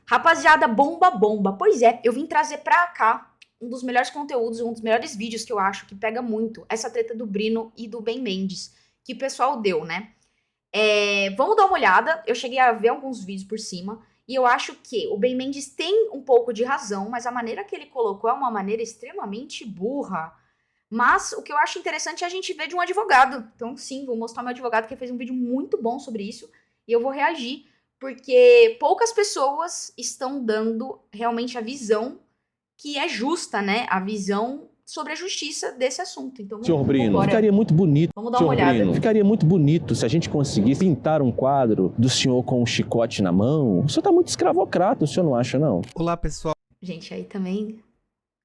Rapaziada, bomba, bomba. Pois é, eu vim trazer pra cá um dos melhores conteúdos, um dos melhores vídeos que eu acho que pega muito essa treta do Brino e do Ben Mendes, que o pessoal deu, né? Vamos dar uma olhada. Eu cheguei a ver alguns vídeos por cima. E eu acho que o Ben Mendes tem um pouco de razão, mas a maneira que ele colocou é uma maneira extremamente burra. Mas o que eu acho interessante é a gente ver de um advogado. Então, sim, vou mostrar meu advogado que fez um vídeo muito bom sobre isso. E eu vou reagir, porque poucas pessoas estão dando realmente a visão que é justa, né? A visão sobre a justiça desse assunto. Então, Senhor Brino, vambora. ficaria muito bonito. Vamos dar uma Senhor olhada. Brino, ficaria muito bonito se a gente conseguisse pintar um quadro do senhor com um chicote na mão. O senhor tá muito escravocrata, o senhor não acha, não? Olá, pessoal, Gente, aí também.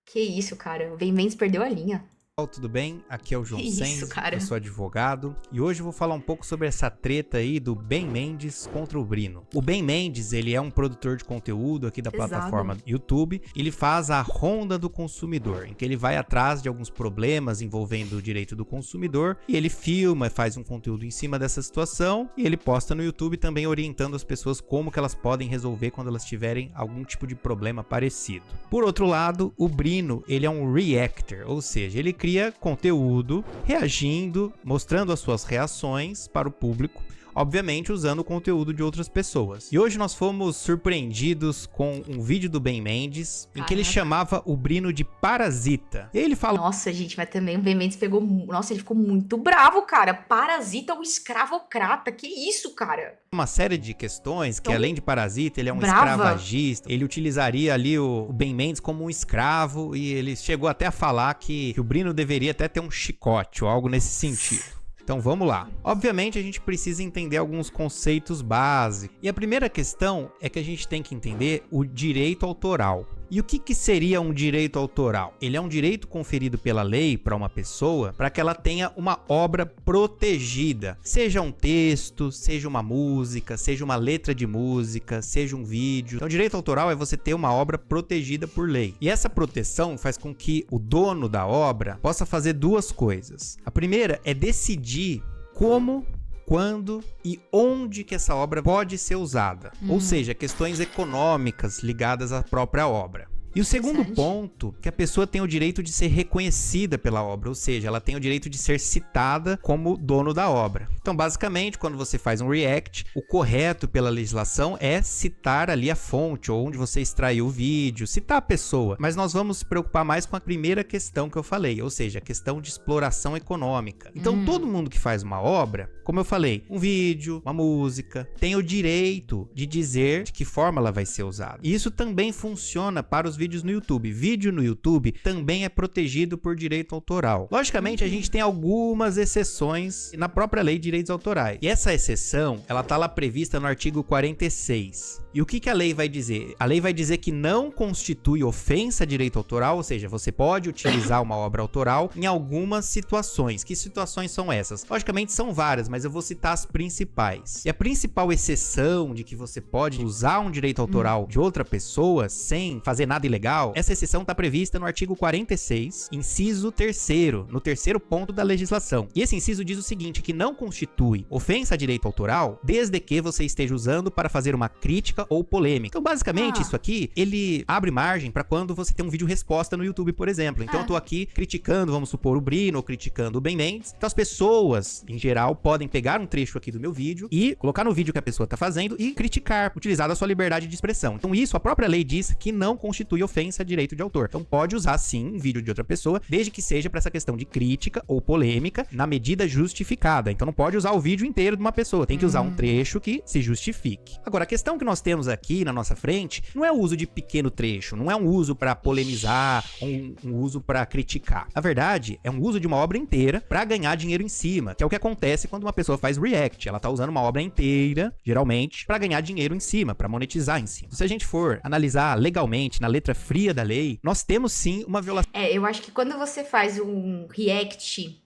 Que isso, cara. O Ben Mendes perdeu a linha. tudo bem? Aqui é o João Que isso, Senz, cara. eu sou advogado e hoje eu vou falar um pouco sobre essa treta aí do Ben Mendes contra o Brino. O Ben Mendes, ele é um produtor de conteúdo aqui da Pesado. plataforma YouTube. Ele faz a Ronda do Consumidor, em que ele vai atrás de alguns problemas envolvendo o direito do consumidor e ele filma, faz um conteúdo em cima dessa situação e ele posta no YouTube também orientando as pessoas como que elas podem resolver quando elas tiverem algum tipo de problema parecido. Por outro lado, o Brino, ele é um reactor, ou seja, ele cria conteúdo reagindo, mostrando as suas reações para o público, obviamente usando o conteúdo de outras pessoas. E hoje nós fomos surpreendidos com um vídeo do Ben Mendes em que ele chamava o Brino de parasita. E ele fala... Nossa, gente, mas também o Ben Mendes pegou... Nossa, ele ficou muito bravo, cara. Parasita ou escravocrata. Que isso, cara? Uma série de questões que, além de parasita, ele é um Brava. escravagista. Ele utilizaria ali o Ben Mendes como um escravo e ele chegou até a falar que o Brino deveria até ter um chicote ou algo nesse sentido. Então vamos lá. Obviamente a gente precisa entender alguns conceitos básicos. E a primeira questão é que a gente tem que entender o direito autoral. E o que seria um direito autoral? Ele é um direito conferido pela lei para uma pessoa para que ela tenha uma obra protegida. Seja um texto, seja uma música, seja uma letra de música, seja um vídeo. Então, o direito autoral é você ter uma obra protegida por lei. E essa proteção faz com que o dono da obra possa fazer duas coisas. A primeira é decidir como, quando e onde que essa obra pode ser usada. Ou seja, questões econômicas ligadas à própria obra. E o segundo ponto, que a pessoa tem o direito de ser reconhecida pela obra, ou seja, ela tem o direito de ser citada como dono da obra. Então, basicamente, quando você faz um react, o correto pela legislação é citar ali a fonte, ou onde você extraiu o vídeo, citar a pessoa. Mas nós vamos se preocupar mais com a primeira questão que eu falei, ou seja, a questão de exploração econômica. Então, todo mundo que faz uma obra, como eu falei, um vídeo, uma música, tem o direito de dizer de que forma ela vai ser usada. E isso também funciona para os vídeos no YouTube. Vídeo no YouTube também é protegido por direito autoral. Logicamente, a gente tem algumas exceções na própria lei de direitos autorais. E essa exceção, ela tá lá prevista no artigo 46. E o que a lei vai dizer? A lei vai dizer que não constitui ofensa a direito autoral, ou seja, você pode utilizar uma obra autoral em algumas situações. Que situações são essas? Logicamente são várias, mas eu vou citar as principais. E a principal exceção de que você pode usar um direito autoral de outra pessoa sem fazer nada ilegal, essa exceção está prevista no artigo 46, inciso 3º, no terceiro ponto da legislação. E esse inciso diz o seguinte, que não constitui ofensa a direito autoral desde que você esteja usando para fazer uma crítica ou polêmica. Então, basicamente, isso aqui, ele abre margem para quando você tem um vídeo resposta no YouTube, por exemplo. Então, eu tô aqui criticando, vamos supor, o Brino ou criticando o Ben Mendes. Então, as pessoas, em geral, podem pegar um trecho aqui do meu vídeo e colocar no vídeo que a pessoa tá fazendo e criticar, utilizar a sua liberdade de expressão. Então, isso, a própria lei diz que não constitui ofensa a direito de autor. Então, pode usar, sim, um vídeo de outra pessoa, desde que seja para essa questão de crítica ou polêmica na medida justificada. Então, não pode usar o vídeo inteiro de uma pessoa. Tem que usar um trecho que se justifique. Agora, a questão que nós temos aqui na nossa frente não é o uso de pequeno trecho, não é um uso para polemizar, um uso para criticar. A verdade é um uso de uma obra inteira para ganhar dinheiro em cima, que é o que acontece quando uma pessoa faz react. Ela tá usando uma obra inteira, geralmente, para ganhar dinheiro em cima, para monetizar em cima. Se a gente for analisar legalmente, na letra fria da lei, nós temos sim uma violação. Eu acho que quando você faz um react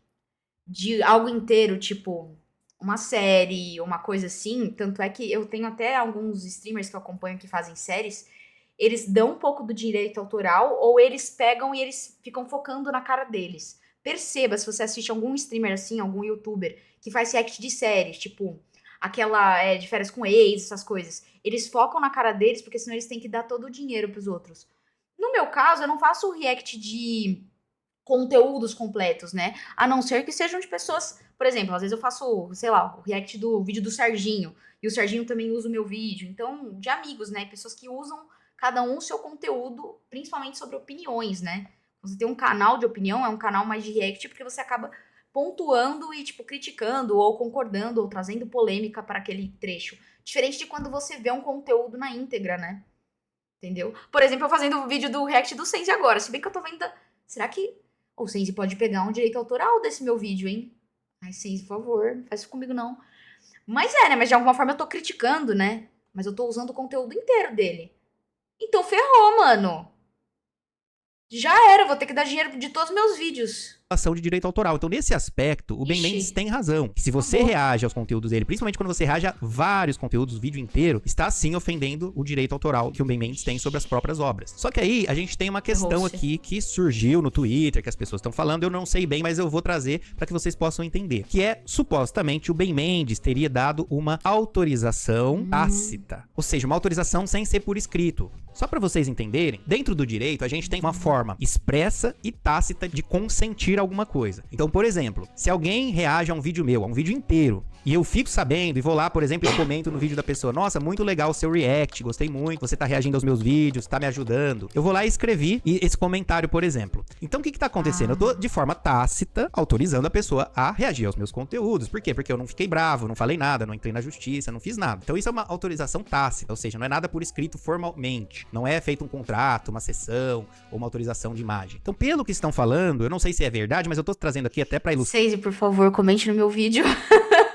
de algo inteiro, tipo uma série, uma coisa assim, tanto é que eu tenho até alguns streamers que eu acompanho que fazem séries, eles dão um pouco do direito autoral ou eles pegam e eles ficam focando na cara deles. Perceba, se você assiste algum streamer assim, algum youtuber, que faz react de séries, tipo aquela de férias com ex, essas coisas. Eles focam na cara deles, porque senão eles têm que dar todo o dinheiro pros outros. No meu caso, eu não faço react de conteúdos completos, né? A não ser que sejam de pessoas... Por exemplo, às vezes eu faço, sei lá, o react do vídeo do Serginho. E o Serginho também usa o meu vídeo. Então, de amigos, né? Pessoas que usam cada um o seu conteúdo, principalmente sobre opiniões, né? Você tem um canal de opinião, é um canal mais de react, porque você acaba pontuando e, tipo, criticando, ou concordando, ou trazendo polêmica para aquele trecho. Diferente de quando você vê um conteúdo na íntegra, né? Entendeu? Por exemplo, eu fazendo o vídeo do react do Sense agora. Se bem que eu tô vendo... Será que o Sense pode pegar um direito autoral desse meu vídeo, hein? Ai, Sense, por favor, não faz isso comigo, não. Mas né? Mas de alguma forma eu tô criticando, né? Mas eu tô usando o conteúdo inteiro dele. Então ferrou, mano. Já era, vou ter que dar dinheiro de todos os meus vídeos. Ação de direito autoral. Então, nesse aspecto, o Ben Mendes tem razão. Se você reage aos conteúdos dele, principalmente quando você reage a vários conteúdos, o vídeo inteiro, está sim ofendendo o direito autoral que o Ben Mendes tem sobre as próprias obras. Só que aí, a gente tem uma questão aqui que surgiu no Twitter, que as pessoas estão falando, eu não sei bem, mas eu vou trazer para que vocês possam entender. Que é, supostamente, o Ben Mendes teria dado uma autorização tácita. Ou seja, uma autorização sem ser por escrito. Só para vocês entenderem, dentro do direito, a gente tem uma forma expressa e tácita de consentir alguma coisa. Então, por exemplo, se alguém reage a um vídeo meu, a um vídeo inteiro, e eu fico sabendo e vou lá, por exemplo, e comento no vídeo da pessoa, nossa, muito legal o seu react, gostei muito, você tá reagindo aos meus vídeos, tá me ajudando. Eu vou lá e escrevi esse comentário, por exemplo. Então, o que tá acontecendo? Eu tô, de forma tácita, autorizando a pessoa a reagir aos meus conteúdos. Por quê? Porque eu não fiquei bravo, não falei nada, não entrei na justiça, não fiz nada. Então, isso é uma autorização tácita, ou seja, não é nada por escrito formalmente. Não é feito um contrato, uma sessão ou uma autorização de imagem. Então, pelo que estão falando, eu não sei se é verdade, mas eu tô trazendo aqui até pra ilustrar. Sense, por favor, comente no meu vídeo.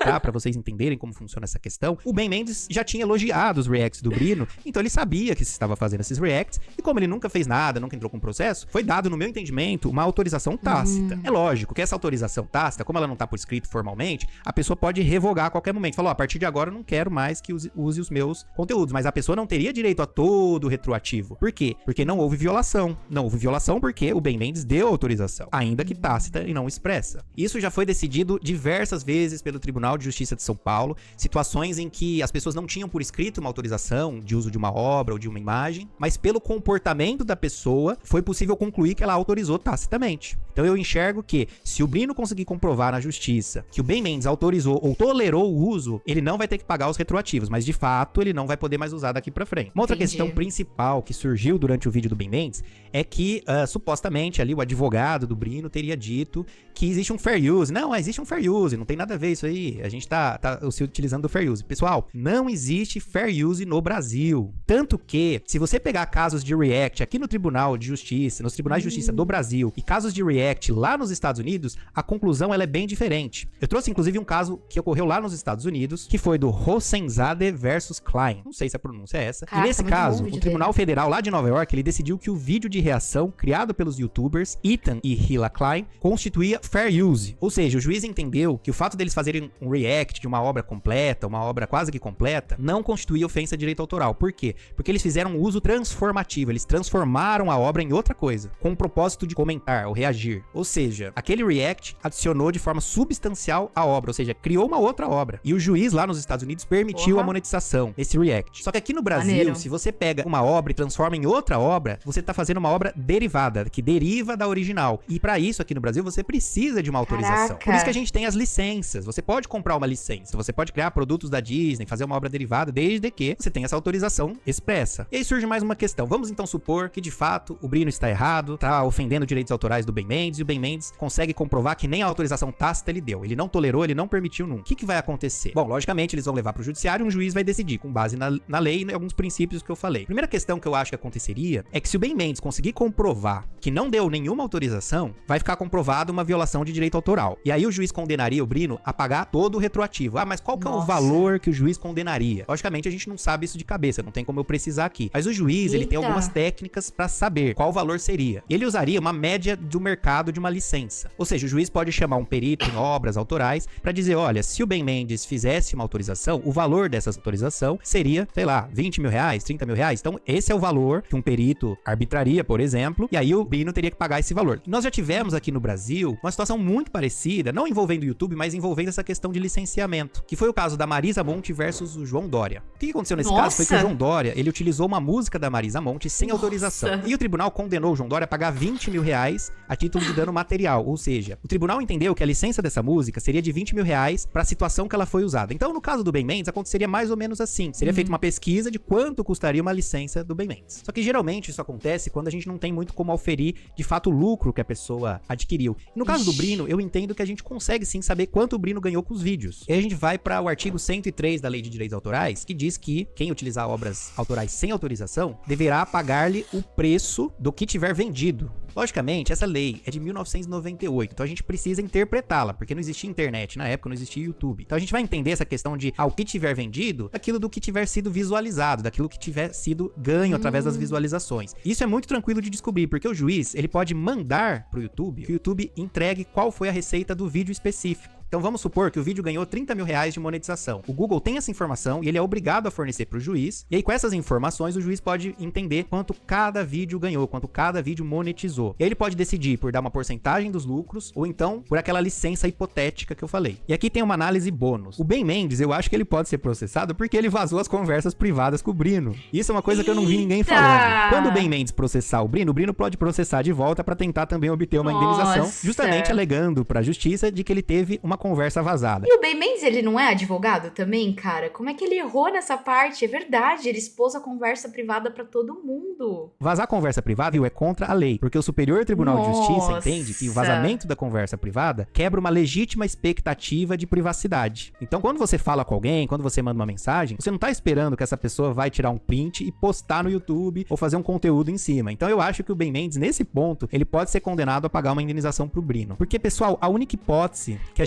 Tá, pra vocês entenderem como funciona essa questão. O Ben Mendes já tinha elogiado os reacts do Brino, então ele sabia que se estava fazendo esses reacts, e como ele nunca fez nada, nunca entrou com processo, foi dado, no meu entendimento, uma autorização tácita. É lógico que essa autorização tácita, como ela não tá por escrito formalmente, a pessoa pode revogar a qualquer momento. Falou, a partir de agora eu não quero mais que use os meus conteúdos, mas a pessoa não teria direito a todo o retroativo. Por quê? Porque não houve violação. Não houve violação porque o Ben Mendes deu autorização, ainda que tácita e não expressa. Isso já foi decidido diversas vezes pelo Tribunal de Justiça de São Paulo, situações em que as pessoas não tinham por escrito uma autorização de uso de uma obra ou de uma imagem, mas pelo comportamento da pessoa foi possível concluir que ela autorizou tacitamente. Então eu enxergo que se o Brino conseguir comprovar na justiça que o Ben Mendes autorizou ou tolerou o uso, ele não vai ter que pagar os retroativos, mas de fato ele não vai poder mais usar daqui pra frente. Uma outra questão principal que surgiu durante o vídeo do Ben Mendes é que supostamente ali o advogado do Brino teria dito que existe um fair use. Não, existe um fair use, não tem nada a ver isso aí. A gente tá se utilizando do fair use. Pessoal, não existe fair use no Brasil. Tanto que, se você pegar casos de react aqui no Tribunal de Justiça, nos Tribunais de Justiça do Brasil, e casos de react lá nos Estados Unidos, a conclusão ela é bem diferente. Eu trouxe, inclusive, um caso que ocorreu lá nos Estados Unidos, que foi do Rossenzade versus Klein. Não sei se a pronúncia é essa. Caraca, e nesse caso, o Tribunal Federal lá de Nova York, ele decidiu que o vídeo de reação criado pelos youtubers Ethan e Hila Klein constituía fair use. Ou seja, o juiz entendeu que o fato deles fazerem um react de uma obra completa, uma obra quase que completa, não constituía ofensa de direito autoral. Por quê? Porque eles fizeram um uso transformativo, eles transformaram a obra em outra coisa, com o propósito de comentar ou reagir. Ou seja, aquele react adicionou de forma substancial a obra, ou seja, criou uma outra obra. E o juiz lá nos Estados Unidos permitiu a monetização desse react. Só que aqui no Brasil, se você pega uma obra e transforma em outra obra, você tá fazendo uma obra derivada, que deriva da original. E para isso, aqui no Brasil, você precisa de uma autorização. Por isso que a gente tem as licenças. Você pode comprar uma licença, você pode criar produtos da Disney, fazer uma obra derivada, desde que você tenha essa autorização expressa. E aí surge mais uma questão. Vamos então supor que, de fato, o Brino está errado, tá ofendendo direitos autorais do Ben Mendes, e o Ben Mendes consegue comprovar que nem a autorização tácita ele deu. Ele não tolerou, ele não permitiu nunca. O que vai acontecer? Bom, logicamente, eles vão levar pro judiciário e um juiz vai decidir, com base na lei e em alguns princípios que eu falei. A primeira questão que eu acho que aconteceria é que se o Ben Mendes conseguir comprovar que não deu nenhuma autorização, vai ficar comprovado uma violação de direito autoral. E aí o juiz condenaria o Brino a pagar todo o retroativo. Ah, mas qual que é o valor que o juiz condenaria? Logicamente, a gente não sabe isso de cabeça, não tem como eu precisar aqui. Mas o juiz, ele tem algumas técnicas pra saber qual o valor seria. Ele usaria uma média do mercado certificado de uma licença. Ou seja, o juiz pode chamar um perito em obras autorais para dizer, olha, se o Ben Mendes fizesse uma autorização, o valor dessa autorização seria, sei lá, 20 mil reais, 30 mil reais. Então, esse é o valor que um perito arbitraria, por exemplo, e aí o Brino teria que pagar esse valor. Nós já tivemos aqui no Brasil uma situação muito parecida, não envolvendo o YouTube, mas envolvendo essa questão de licenciamento, que foi o caso da Marisa Monte versus o João Dória. O que aconteceu nesse caso foi que o João Dória, ele utilizou uma música da Marisa Monte sem autorização. E o tribunal condenou o João Dória a pagar 20 mil reais a título de dano material. Ou seja, o tribunal entendeu que a licença dessa música seria de 20 mil reais para a situação que ela foi usada. Então, no caso do Ben Mendes, aconteceria mais ou menos assim. Seria feita uma pesquisa de quanto custaria uma licença do Ben Mendes. Só que geralmente isso acontece quando a gente não tem muito como auferir de fato o lucro que a pessoa adquiriu. No caso do Brino, eu entendo que a gente consegue sim saber quanto o Brino ganhou com os vídeos. E aí a gente vai para o artigo 103 da Lei de Direitos Autorais, que diz que quem utilizar obras autorais sem autorização deverá pagar-lhe o preço do que tiver vendido. Logicamente, essa lei é de 1998, então a gente precisa interpretá-la, porque não existia internet na época, não existia YouTube. Então a gente vai entender essa questão de ao que tiver vendido, daquilo do que tiver sido visualizado, daquilo que tiver sido ganho através das visualizações. Isso é muito tranquilo de descobrir, porque o juiz, ele pode mandar pro YouTube que o YouTube entregue qual foi a receita do vídeo específico. Então vamos supor que o vídeo ganhou 30 mil reais de monetização. O Google tem essa informação e ele é obrigado a fornecer para o juiz. E aí com essas informações o juiz pode entender quanto cada vídeo ganhou, quanto cada vídeo monetizou. E aí ele pode decidir por dar uma porcentagem dos lucros ou então por aquela licença hipotética que eu falei. E aqui tem uma análise bônus. O Ben Mendes, eu acho que ele pode ser processado porque ele vazou as conversas privadas com o Brino. Isso é uma coisa que eu não vi ninguém falando. Quando o Ben Mendes processar o Brino pode processar de volta para tentar também obter uma indenização, justamente alegando para a justiça de que ele teve uma conversa vazada. E o Ben Mendes, ele não é advogado também, cara? Como é que ele errou nessa parte? É verdade, ele expôs a conversa privada pra todo mundo. Vazar conversa privada é contra a lei, porque o Superior Tribunal de Justiça entende que o vazamento da conversa privada quebra uma legítima expectativa de privacidade. Então, quando você fala com alguém, quando você manda uma mensagem, você não tá esperando que essa pessoa vai tirar um print e postar no YouTube ou fazer um conteúdo em cima. Então, eu acho que o Ben Mendes, nesse ponto, ele pode ser condenado a pagar uma indenização pro Brino. Porque, pessoal, a única hipótese que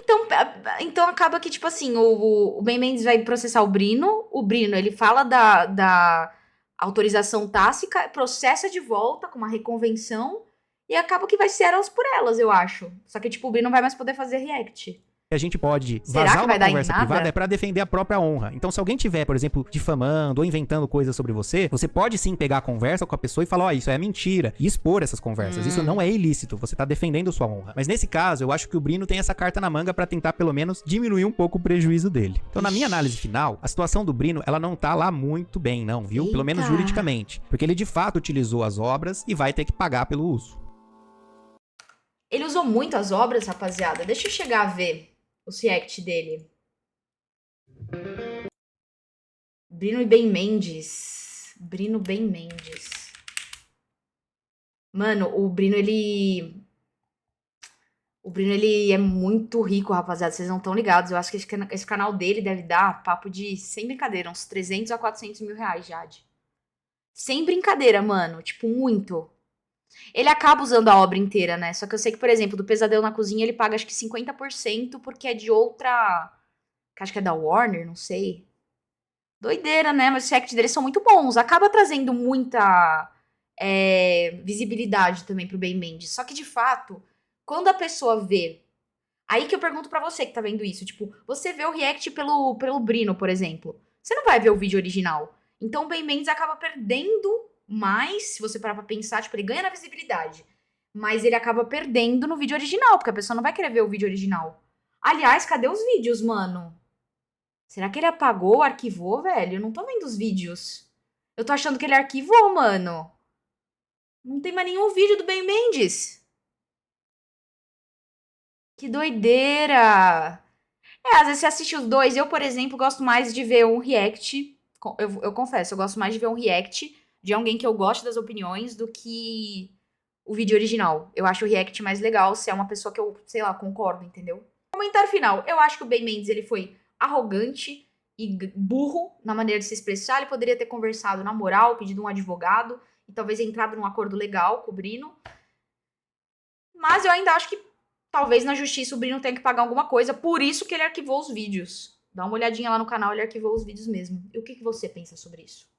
Então acaba que, tipo assim, o Ben Mendes vai processar o Brino, ele fala da autorização tácita, processa de volta com uma reconvenção, e acaba que vai ser elas por elas, eu acho. Só que, tipo, o Brino não vai mais poder fazer react. A gente pode vazar uma conversa privada é pra defender a própria honra. Então, se alguém tiver, por exemplo, difamando ou inventando coisas sobre você, você pode sim pegar a conversa com a pessoa e falar, ó, isso é mentira, e expor essas conversas. Isso não é ilícito, você tá defendendo sua honra. Mas nesse caso, eu acho que o Brino tem essa carta na manga pra tentar, pelo menos, diminuir um pouco o prejuízo dele. Então, na minha análise final, a situação do Brino, ela não tá lá muito bem, não, viu? Pelo menos juridicamente. Porque ele, de fato, utilizou as obras e vai ter que pagar pelo uso. Ele usou muito as obras, rapaziada. Deixa eu chegar a ver o react dele. Brino e Ben Mendes. Brino Ben Mendes. Mano, o Brino, ele é muito rico, rapaziada. Vocês não estão ligados. Eu acho que esse canal dele deve dar papo de, sem brincadeira, uns 300 a 400 mil reais, Jade. Sem brincadeira, mano. Tipo, muito. Ele acaba usando a obra inteira, né? Só que eu sei que, por exemplo, do Pesadelo na Cozinha, ele paga acho que 50% porque é de outra... que acho que é da Warner, não sei. Doideira, né? Mas os reacts deles são muito bons. Acaba trazendo muita visibilidade também pro Ben Mendes. Só que, de fato, quando a pessoa vê... Aí que eu pergunto pra você que tá vendo isso. Tipo, você vê o react pelo Brino, por exemplo. Você não vai ver o vídeo original. Então o Ben Mendes acaba perdendo... Mas, se você parar pra pensar, tipo, ele ganha na visibilidade. Mas ele acaba perdendo no vídeo original, porque a pessoa não vai querer ver o vídeo original. Aliás, cadê os vídeos, mano? Será que ele apagou, arquivou, velho? Eu não tô vendo os vídeos. Eu tô achando que ele arquivou, mano. Não tem mais nenhum vídeo do Ben Mendes. Que doideira. Às vezes você assiste os dois. Eu, por exemplo, gosto mais de ver um react. Eu confesso, eu gosto mais de ver um react de alguém que eu gosto das opiniões do que o vídeo original. Eu acho o react mais legal se é uma pessoa que eu, sei lá, concordo, entendeu? Comentário final. Eu acho que o Ben Mendes, ele foi arrogante e burro na maneira de se expressar. Ele poderia ter conversado na moral, pedido um advogado e talvez entrado num acordo legal com o Brino. Mas eu ainda acho que talvez na justiça o Brino tenha que pagar alguma coisa. Por isso que ele arquivou os vídeos. Dá uma olhadinha lá no canal, ele arquivou os vídeos mesmo. E o que você pensa sobre isso?